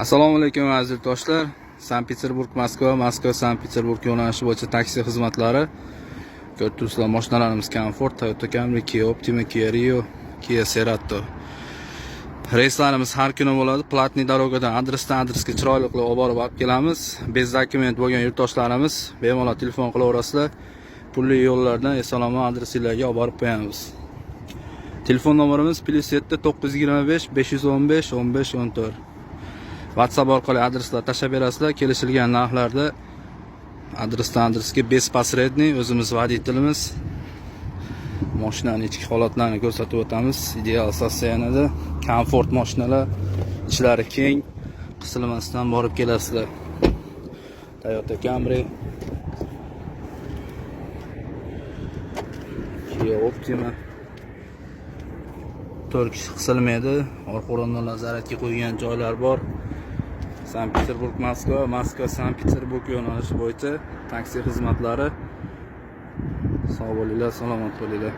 Assalomu alaykum aziz do'stlar. Sankt-Peterburg Moskva, Moskva Sankt-Peterburg yo'nalishi bo'yicha taksi xizmatlari. Ko'rib turibsizlar, mashinalarimiz Comfort, Toyota Camry, Kia Optima, Kia Rio, Kia Cerato. Reyslarimiz har kuni bo'ladi. Platniy darogadan adresdan adresga chiroyli qilib olib borib kelamiz. Bez dokument bo'lgan yurtdoshlarimiz bemalol telefon qilaverasizlar. Pulli yo'llardan eson-omon adreslarga olib borib qo'yamiz. Telefon nomerimiz +7 925 515 15 14. WhatsApp orqali adreslar tashlab berasizlar. Kelishilgan narxlarda adresdan adresga bez posredniy o'zimiz voditelimiz mashinaning ichki holatlarini ko'rsatib o'tamiz. Ideal sostoyanida Comfort mashinalar, ichlari keng, qisilmasdan borib kelasizlar. Toyota Camry, Kia Optima 4 kishi qisilmaydi. Orqa o'rindiqlar zaratga qo'ygan joylar bor. Sankt-Peterburg Moskva, Moskva Sankt-Peterburg yo'nalishi bo'yicha taksi xizmatlari. Sog' bo'linglar, salomat bo'linglar.